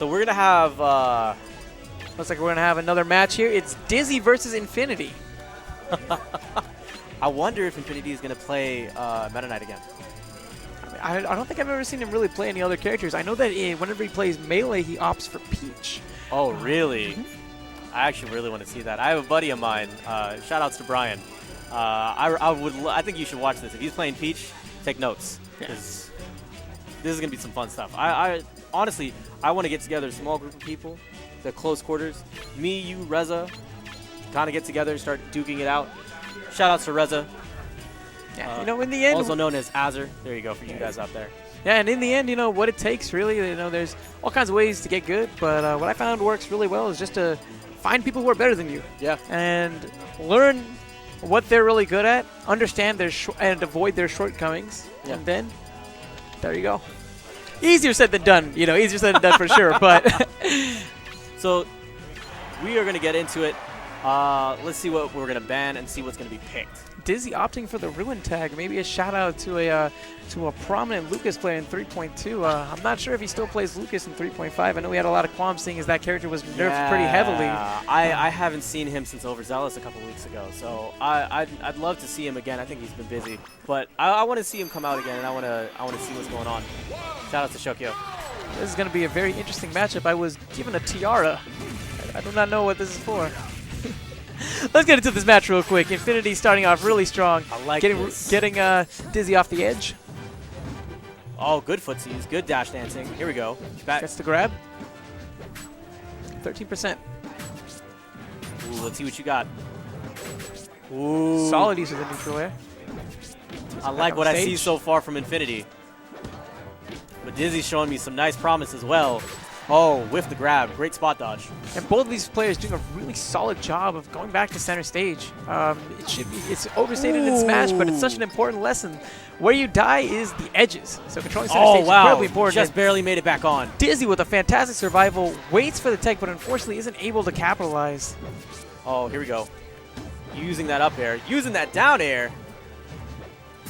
So we're gonna have. Looks like we're gonna have another match here. It's Dizzy versus Infinity. I wonder if Infinity is gonna play Meta Knight again. I don't think I've ever seen him really play any other characters. I know that whenever he plays Melee, he opts for Peach. Oh, really? I actually really want to see that. I have a buddy of mine. Shout outs to Brian. I think you should watch this. If he's playing Peach, take notes because this is gonna be some fun stuff. I honestly, I want to get together a small group of people, the close quarters. Me, you, Reza, kind of get together and start duking it out. Shout outs to Reza. Yeah, in the end, also known as Azur. There you go for you guys out there. Yeah, and in the end, what it takes really, there's all kinds of ways to get good, but what I found works really well is just to find people who are better than you. Yeah. And learn what they're really good at, understand their and avoid their shortcomings, and then there you go. Easier said than done, easier said than done for sure, but so we are going to get into it. Let's see what we're going to ban and see what's going to be picked. Dizzy opting for the Ruin tag. Maybe a shout out to a prominent Lucas player in 3.2. I'm not sure if he still plays Lucas in 3.5. I know we had a lot of qualms seeing as that character was nerfed pretty heavily. I haven't seen him since Overzealous a couple weeks ago, so I'd love to see him again. I think he's been busy, but I want to see him come out again, and I want to see what's going on. Shout out to Shokyo. This is going to be a very interesting matchup. I was given a tiara. I do not know what this is for. Let's get into this match real quick. Infinity starting off really strong. I like getting Dizzy off the edge. Oh, good footsies. Good dash dancing. Here we go. Back. Gets the grab. 13%. Ooh, let's see what you got. Ooh. Solid use of the neutral air. I like what I see so far from Infinity. But Dizzy's showing me some nice promise as well. Oh, whiff the grab. Great spot dodge. And both of these players doing a really solid job of going back to center stage. It's overstated in Smash, but it's such an important lesson. Where you die is the edges. So controlling center stage is incredibly important. Just barely made it back on. Dizzy with a fantastic survival, waits for the tech, but unfortunately isn't able to capitalize. Oh, here we go. Using that up air. Using that down air.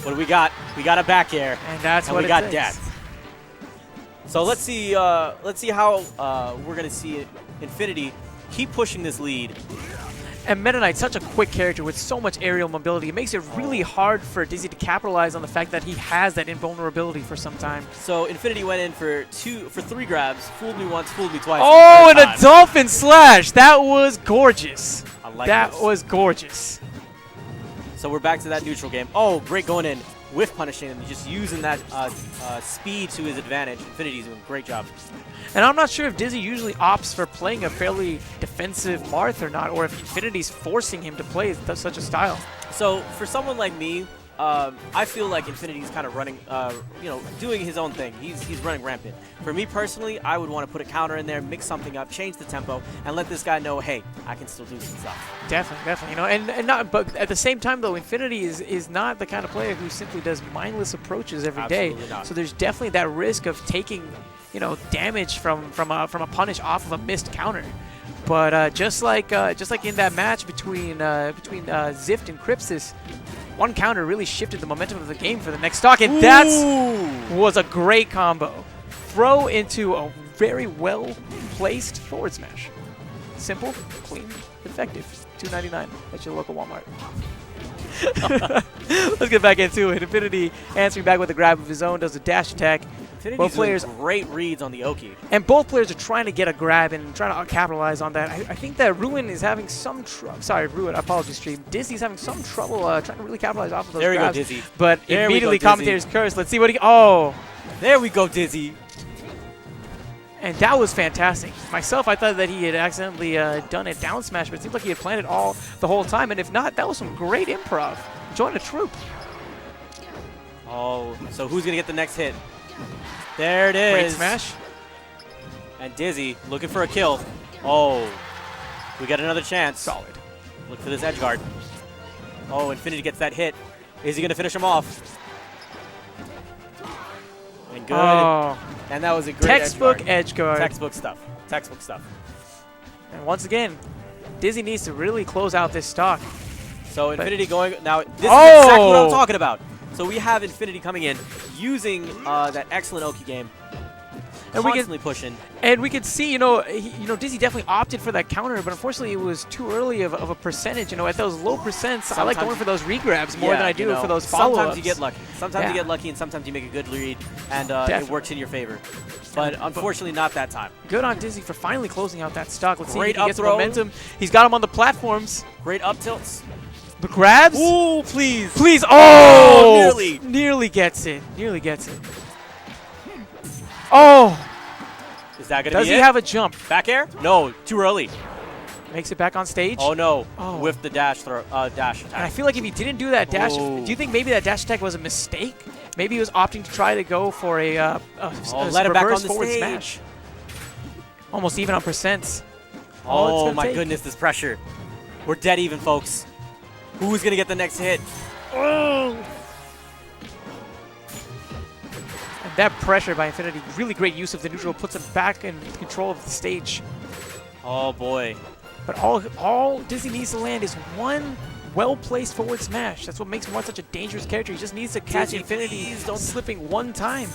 What do we got? We got a back air. And that's what we got death. So let's see how we're going to see Infinity keep pushing this lead. And Meta Knight's such a quick character with so much aerial mobility. It makes it really hard for Dizzy to capitalize on the fact that he has that invulnerability for some time. So Infinity went in for 3 grabs, fooled me once, fooled me twice. Oh, and a dolphin slash! That was gorgeous. I like that this. was gorgeous. So we're back to that neutral game. Oh, great going in. Whiff punishing and just using that speed to his advantage. Infinity's doing a great job. And I'm not sure if Dizzy usually opts for playing a fairly defensive Marth or not, or if Infinity's forcing him to play such a style. So for someone like me, I feel like Infinity's kind of running, doing his own thing. He's running rampant. For me personally, I would want to put a counter in there, mix something up, change the tempo, and let this guy know, hey, I can still do some stuff. Definitely. But at the same time though, Infinity is not the kind of player who simply does mindless approaches every day. Not. So there's definitely that risk of taking, damage from a punish off of a missed counter. But just like in that match between Zift and Crypsis, one counter really shifted the momentum of the game for the next stock, and that was a great combo. Throw into a very well-placed forward smash. Simple, clean, effective. $2.99 at your local Walmart. Let's get back into it. Infinity answering back with a grab of his own, does a dash attack. Both players great reads on the Oki. And both players are trying to get a grab and trying to capitalize on that. I think that Ruin is having some trouble. Sorry, Ruin, apologies, stream. Dizzy's having some trouble trying to really capitalize off of those grabs. There we go, Dizzy. But immediately commentator's curse. Let's see what he... Oh! There we go, Dizzy. And that was fantastic. Myself, I thought that he had accidentally done a down smash, but it seemed like he had planned it all the whole time. And if not, that was some great improv. Join a troop. Oh, so who's going to get the next hit? There it is. Great smash. And Dizzy looking for a kill. Oh, we got another chance. Solid. Look for this edge guard. Oh, Infinity gets that hit. Is he going to finish him off? And good. Oh. And that was a great textbook edge guard. Textbook stuff. Textbook stuff. And once again, Dizzy needs to really close out this stock. So Infinity going now. This is exactly what I'm talking about. So we have Infinity coming in using that excellent Oki game. And constantly pushing. And we could see, Dizzy definitely opted for that counter, but unfortunately it was too early of a percentage. At those low percents, I like going for those regrabs more than I do for those follow-ups. Sometimes you get lucky. Sometimes you get lucky, and sometimes you make a good read, and it works in your favor. But unfortunately, not that time. Good on Dizzy for finally closing out that stock. Let's see if Great he up gets throw. momentum. He's got him on the platforms. Great up tilts. The grabs. Ooh, please. Please. Oh! Nearly. Nearly gets it. Nearly gets it. Oh! Is that going to be it? Does he have a jump? Back air? No, too early. Makes it back on stage. Oh, no. Oh. With the dash attack. And I feel like if he didn't do that dash, do you think maybe that dash attack was a mistake? Maybe he was opting to try to go for a let it back on the forward stage. smash. Almost even on percents. Oh, my goodness, this pressure. We're dead even, folks. Who's going to get the next hit? Oh. And that pressure by Infinity, really great use of the neutral, puts him back in control of the stage. Oh, boy. But all Dizzy needs to land is one well-placed forward smash. That's what makes Marth such a dangerous character. He just needs to catch Dizzy, Infinity please don't slipping one time.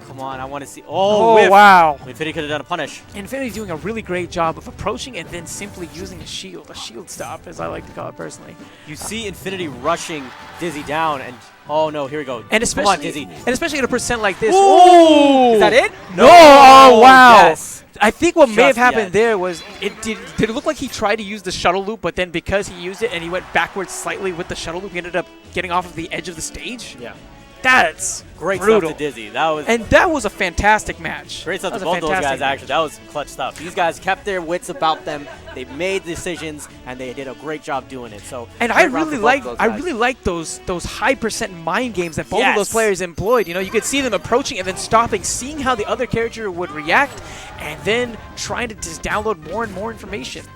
Come on, I want to see. Oh, whiff. wow. Infinity could have done a punish. Infinity doing a really great job of approaching and then simply using a shield stop, as I like to call it personally. You see Infinity rushing Dizzy down, and oh no, here we go. And especially, Come on, Dizzy. And especially at a percent like this. Ooh! Is that it? No! Oh, wow! Yes. I think what may have Just happened yet. there was did it look like he tried to use the shuttle loop, but then because he used it and he went backwards slightly with the shuttle loop, he ended up getting off of the edge of the stage? Yeah. That's Great brutal. stuff to Dizzy. That was That was a fantastic match. great stuff That to was a both those guys, fantastic match. actually. That was clutch stuff. These guys kept their wits about them. They made decisions, and they did a great job doing it. So, And I great round really for both like of those guys. those high percent mind games that both of those Yes. players employed. You could see them approaching and then stopping, seeing how the other character would react, and then trying to just download more and more information.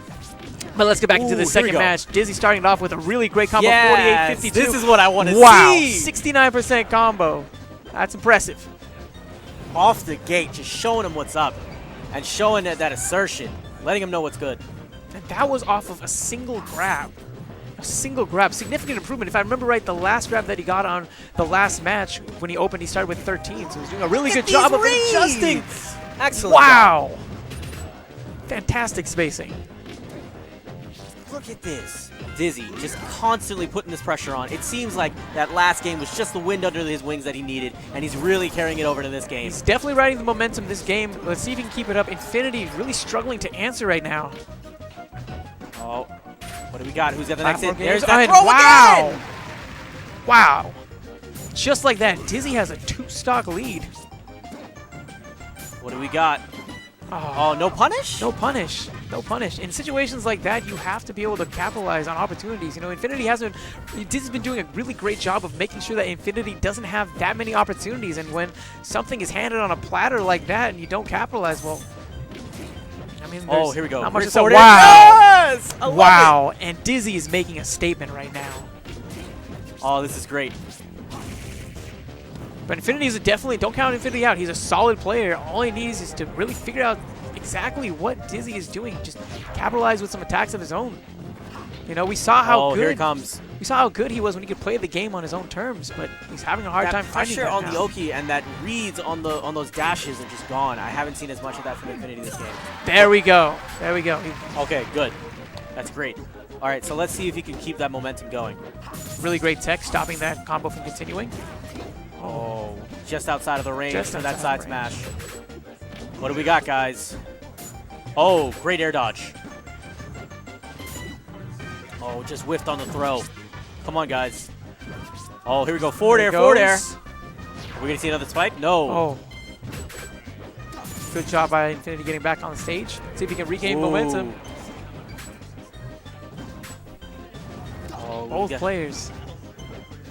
But let's get back into Ooh, the here we second go. match. Dizzy starting it off with a really great combo, Yes, 48-52. this is what I want to Wow, see. 69% combo. That's impressive. Off the gate, just showing him what's up, and showing that assertion, letting him know what's good. And that was off of a single grab. A single grab. Significant improvement. If I remember right, the last grab that he got on the last match, when he opened, he started with 13. So he was doing a really good job of adjusting. Excellent. Wow. Fantastic spacing. Look at this. Dizzy just constantly putting this pressure on. It seems like that last game was just the wind under his wings that he needed, and he's really carrying it over to this game. He's definitely riding the momentum this game. Let's see if he can keep it up. Infinity really struggling to answer right now. Oh, what do we got? Who's got the next hit? Platform There's games. that And throw wow. again! Wow. Just like that, Dizzy has a 2-stock lead. What do we got? Oh, Oh, no punish? no punish. No punish. In situations like that, you have to be able to capitalize on opportunities. Infinity Dizzy's been doing a really great job of making sure that Infinity doesn't have that many opportunities. And when something is handed on a platter like that and you don't capitalize, well, I mean, Oh, there's here we go. not much to Here's say. forward Wow. air. Yes! I love Wow. And Dizzy is making a statement right now. it. Oh, this is great. But Infinity is definitely, don't count Infinity out. He's a solid player. All he needs is to really figure out exactly what Dizzy is doing. Just capitalize with some attacks of his own. We saw how Oh, good here it comes. we saw how good he was when he could play the game on his own terms, but he's having a hard That time finding pressure that on now. the Oki and that reads on those dashes are just gone. I haven't seen as much of that from Infinity this game. There we go. There we go. Okay, good. That's great. All right, so let's see if he can keep that momentum going. Really great tech, stopping that combo from continuing. Oh, just outside of the range Just for that outside side the range. smash. What do we got, guys? Oh, great air dodge. Oh, just whiffed on the throw. Come on, guys. Oh, here we go. Forward There air, it forward air. goes. Are we going to see another spike? No. Oh. Good job by Infinity getting back on the stage. See if he can regain Ooh. momentum. Oh, we Both got- players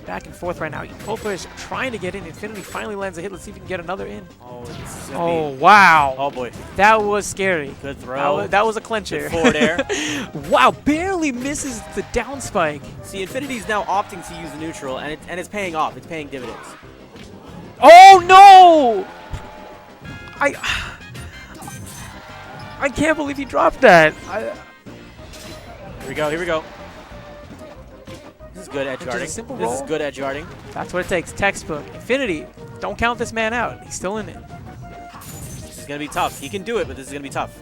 back and forth right now. Both players trying to get in. Infinity finally lands a hit. Let's see if he can get another in. Oh, this is gonna Oh, be- wow. Oh, boy. That was scary. Good throw. That was a clincher. Good forward air. Wow, barely misses the down spike. See, Infinity's now opting to use the neutral, and it's paying off. It's paying dividends. Oh, no! I can't believe he dropped that. Here we go. Here we go. This is good edge Just a guarding. simple This is roll. good edge guarding. That's what it takes. Textbook. Infinity, don't count this man out. He's still in it. is going to be tough. He can do it, but this is going to be tough.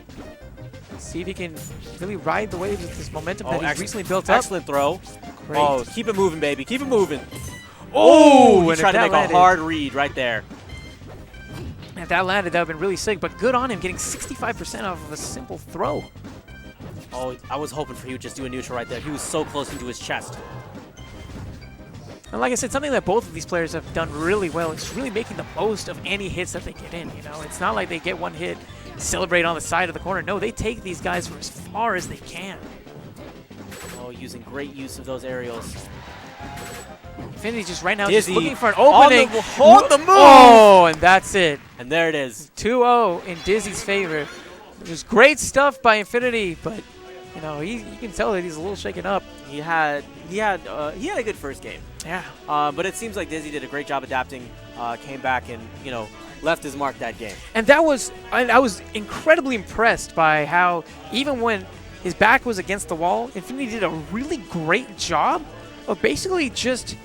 See if he can really ride the waves with this momentum that he's excellent. recently built up. Excellent throw. Great. Oh, keep it moving, baby. Keep it moving. Oh, He tried to make a hard read right there. If that landed, that would have been really sick, but good on him, getting 65% off of a simple throw. Oh, I was hoping for he would just do a neutral right there. He was so close into his chest. And like I said, something that both of these players have done really well is really making the most of any hits that they get in. You know, it's not like they get one hit, celebrate on the side of the corner. No, they take these guys for as far as they can. Oh, using great use of those aerials. Infinity just right now Dizzy just looking for an opening. On the move! Oh, and that's it. And there it is. 2-0 in Dizzy's favor. It was great stuff by Infinity, but you know you can tell that he's a little shaken up. He had a good first game. Yeah. But it seems like Dizzy did a great job adapting. Came back and left his mark that game. And I was incredibly impressed by how even when his back was against the wall, Infinity did a really great job of basically just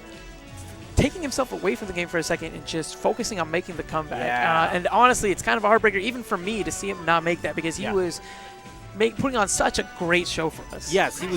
taking himself away from the game for a second and just focusing on making the comeback. Yeah. And honestly, it's kind of a heartbreaker even for me to see him not make that because he was putting on such a great show for us. Yes, he was